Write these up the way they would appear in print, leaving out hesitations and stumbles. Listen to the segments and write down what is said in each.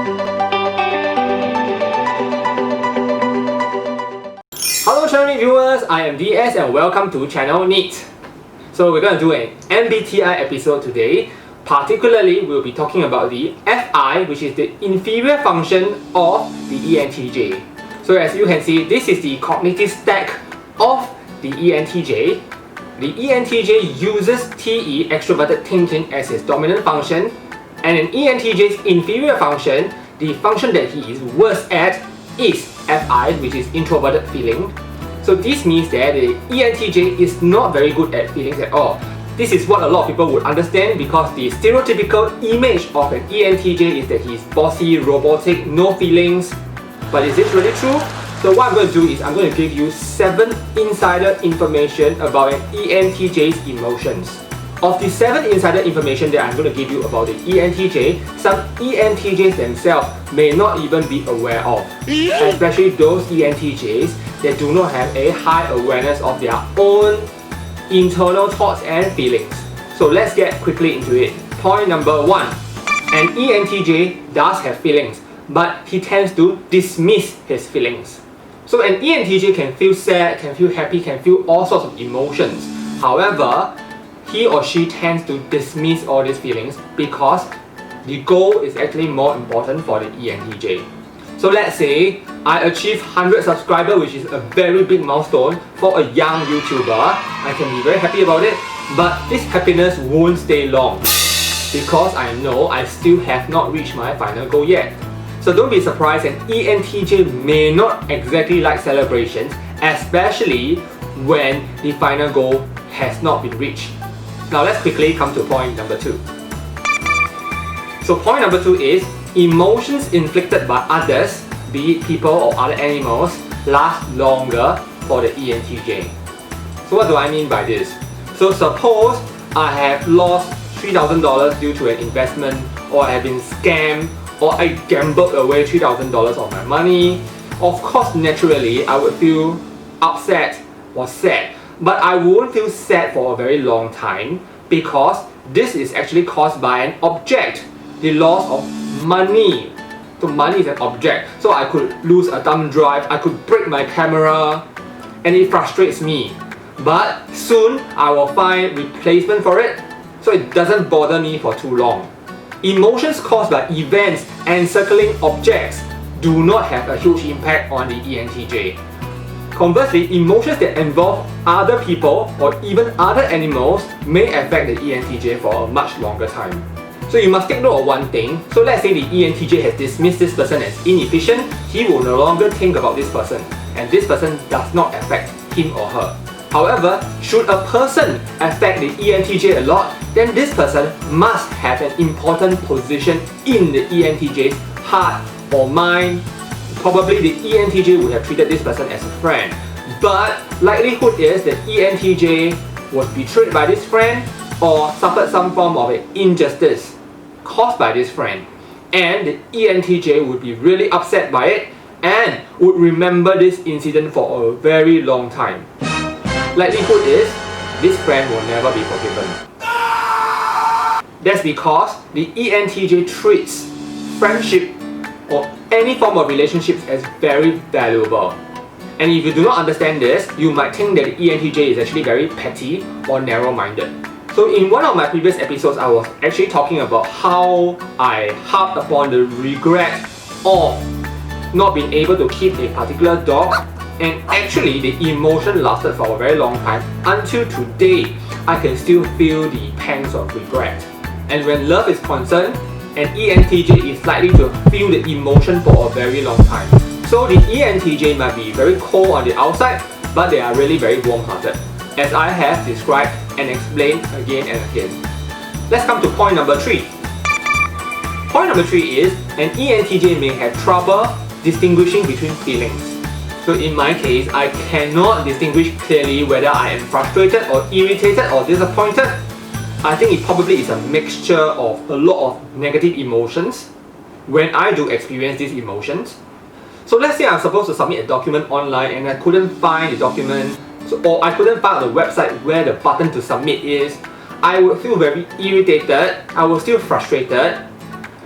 Hello channel viewers, I am DS and welcome to channel NITT. So we're going to do an MBTI episode today. Particularly, we'll be talking about the FI, which is the inferior function of the ENTJ. So as you can see, this is the cognitive stack of the ENTJ. The ENTJ uses TE, extroverted thinking, as his dominant function, and an ENTJ's inferior function, the function that he is worst at, is FI, which is introverted feeling. So this means that the ENTJ is not very good at feelings at all. This is what a lot of people would understand because the stereotypical image of an ENTJ is that he's bossy, robotic, no feelings. But is this really true? So what I'm going to do is I'm going to give you 7 insider information about an ENTJ's emotions. Of the 7 insider information that I'm going to give you about the ENTJ, some ENTJs themselves may not even be aware of. Especially those ENTJs that do not have a high awareness of their own internal thoughts and feelings. So let's get quickly into it. Point number 1. An ENTJ does have feelings, but he tends to dismiss his feelings. So an ENTJ can feel sad, can feel happy, can feel all sorts of emotions. However, he or she tends to dismiss all these feelings because the goal is actually more important for the ENTJ. So let's say I achieve 100 subscribers, which is a very big milestone for a young YouTuber. I can be very happy about it, but this happiness won't stay long because I know I still have not reached my final goal yet. So don't be surprised, an ENTJ may not exactly like celebrations, especially when the final goal has not been reached. Now let's quickly come to point number 2. So point number 2 is emotions inflicted by others, be it people or other animals, last longer for the ENTJ. So what do I mean by this? So suppose I have lost $3,000 due to an investment, or I have been scammed, or I gambled away $3,000 of my money. Of course, naturally, I would feel upset or sad. But I won't feel sad for a very long time because this is actually caused by an object, the loss of money. So money is an object. So I could lose a thumb drive, I could break my camera, and it frustrates me. But soon I will find replacement for it, so it doesn't bother me for too long. Emotions caused by events and circling objects do not have a huge impact on the ENTJ. Conversely, emotions that involve other people or even other animals may affect the ENTJ for a much longer time. So you must take note of one thing. So let's say the ENTJ has dismissed this person as inefficient, he will no longer think about this person, and this person does not affect him or her. However, should a person affect the ENTJ a lot, then this person must have an important position in the ENTJ's heart or mind. Probably the ENTJ would have treated this person as a friend, but likelihood is that ENTJ was betrayed by this friend or suffered some form of an injustice caused by this friend, and the ENTJ would be really upset by it and would remember this incident for a very long time. Likelihood is this friend will never be forgiven. That's because the ENTJ treats friendship or any form of relationships as very valuable. And if you do not understand this, you might think that the ENTJ is actually very petty or narrow-minded. So in one of my previous episodes, I was actually talking about how I harped upon the regret of not being able to keep a particular dog, and actually the emotion lasted for a very long time. Until today, I can still feel the pangs of regret. And when love is concerned, an ENTJ is likely to feel the emotion for a very long time. So the ENTJ might be very cold on the outside, but they are really very warm-hearted, as I have described and explained again and again. Let's come to point number 3. Point number 3 is an ENTJ may have trouble distinguishing between feelings. So in my case, I cannot distinguish clearly whether I am frustrated or irritated or disappointed. I think it probably is a mixture of a lot of negative emotions when I do experience these emotions. So let's say I'm supposed to submit a document online and I couldn't find the document, or I couldn't find on the website where the button to submit is. I would feel very irritated, I would feel frustrated,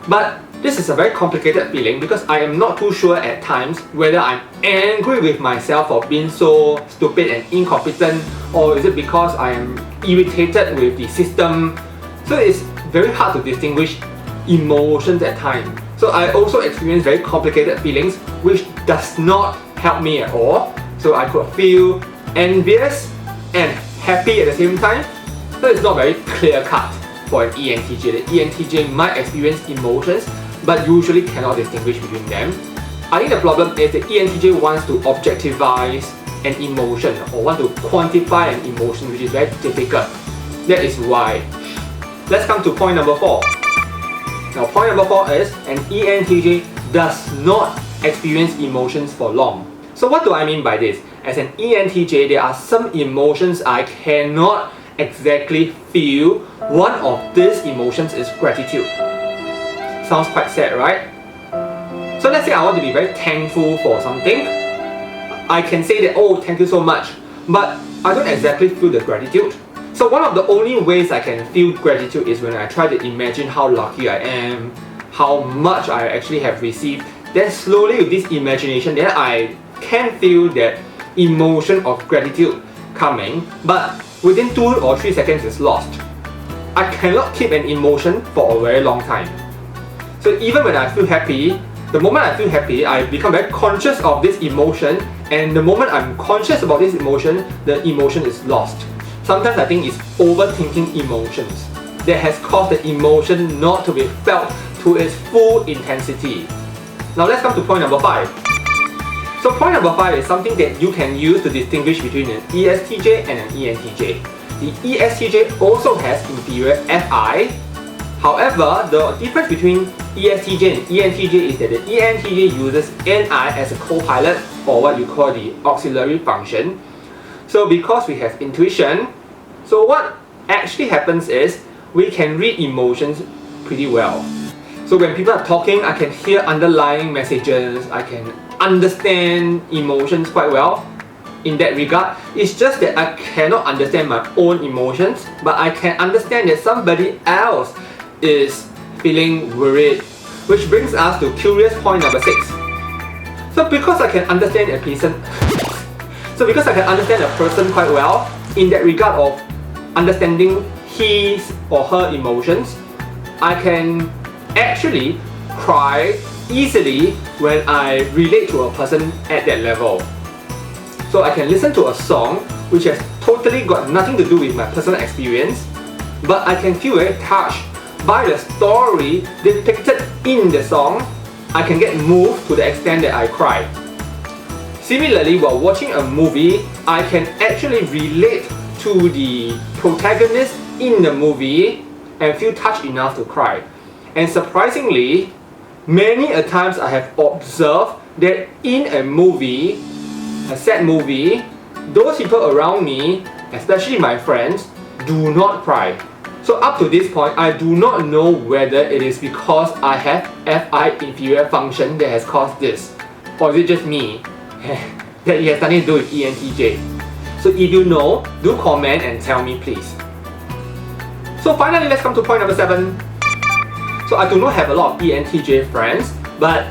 but This is a very complicated feeling because I am not too sure at times whether I'm angry with myself for being so stupid and incompetent, or is it because I am irritated with the system. So it's very hard to distinguish emotions at times. So I also experience very complicated feelings which does not help me at all. So I could feel envious and happy at the same time. So it's not very clear cut for an ENTJ. The ENTJ might experience emotions but usually cannot distinguish between them. I think the problem is the ENTJ wants to objectivize an emotion or want to quantify an emotion, which is very difficult. That is why. Let's come to point number 4. Now point number 4 is an ENTJ does not experience emotions for long. So what do I mean by this? As an ENTJ, there are some emotions I cannot exactly feel. One of these emotions is gratitude. Sounds quite sad, right? So let's say I want to be very thankful for something. I can say that, oh, thank you so much, but I don't exactly feel the gratitude. So one of the only ways I can feel gratitude is when I try to imagine how lucky I am, how much I actually have received. Then slowly with this imagination, then I can feel that emotion of gratitude coming, but within 2 or 3 seconds it's lost. I cannot keep an emotion for a very long time. So even when I feel happy, the moment I feel happy, I become very conscious of this emotion, and the moment I'm conscious about this emotion, the emotion is lost. Sometimes I think it's overthinking emotions that has caused the emotion not to be felt to its full intensity. Now let's come to point number 5. So point number 5 is something that you can use to distinguish between an ESTJ and an ENTJ. The ESTJ also has inferior FI. However, the difference between ESTJ and ENTJ is that the ENTJ uses NI as a co-pilot, or what you call the auxiliary function. So because we have intuition, so what actually happens is we can read emotions pretty well. So when people are talking, I can hear underlying messages, I can understand emotions quite well. In that regard, it's just that I cannot understand my own emotions, but I can understand that somebody else is feeling worried. Which brings us to curious point number 6. So because I can understand a person quite well, in that regard of understanding his or her emotions, I can actually cry easily when I relate to a person at that level. So I can listen to a song which has totally got nothing to do with my personal experience, but I can feel very touched by the story depicted in the song. I can get moved to the extent that I cry. Similarly, while watching a movie, I can actually relate to the protagonist in the movie and feel touched enough to cry. And surprisingly, many a times I have observed that in a movie, a sad movie, those people around me, especially my friends, do not cry. So up to this point, I do not know whether it is because I have FI inferior function that has caused this, or is it just me that it has nothing to do with ENTJ. So if you know, do comment and tell me please. So finally, let's come to point number 7. So I do not have a lot of ENTJ friends, but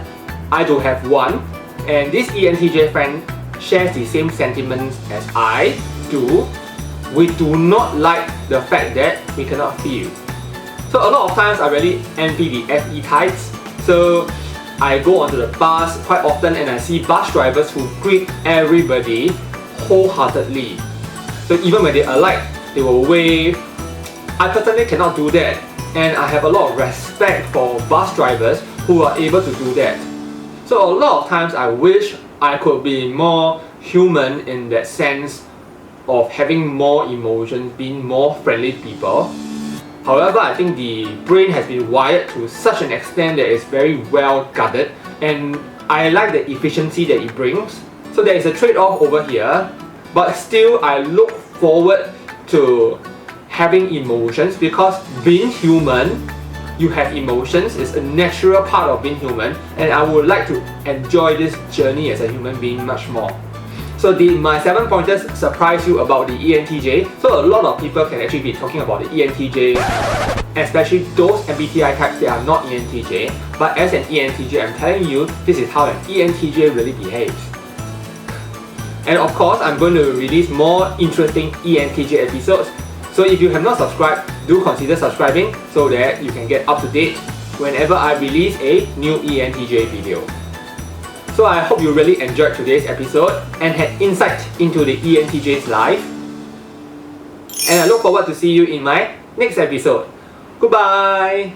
I do have one, and this ENTJ friend shares the same sentiments as I do. We do not like the fact that we cannot feel. So a lot of times I really envy the FE types. So I go onto the bus quite often and I see bus drivers who greet everybody wholeheartedly. So even when they alight, they will wave. I personally cannot do that, and I have a lot of respect for bus drivers who are able to do that. So a lot of times I wish I could be more human in that sense of having more emotions, being more friendly people. However, I think the brain has been wired to such an extent that it's very well guarded, and I like the efficiency that it brings. So there is a trade-off over here, but still I look forward to having emotions, because being human, you have emotions, is a natural part of being human, and I would like to enjoy this journey as a human being much more. So did my 7 pointers surprise you about the ENTJ? So a lot of people can actually be talking about the ENTJ, especially those MBTI types that are not ENTJ. But as an ENTJ, I'm telling you, this is how an ENTJ really behaves. And of course, I'm going to release more interesting ENTJ episodes. So if you have not subscribed, do consider subscribing so that you can get up to date whenever I release a new ENTJ video. So I hope you really enjoyed today's episode and had insight into the ENTJ's life. And I look forward to see you in my next episode. Goodbye!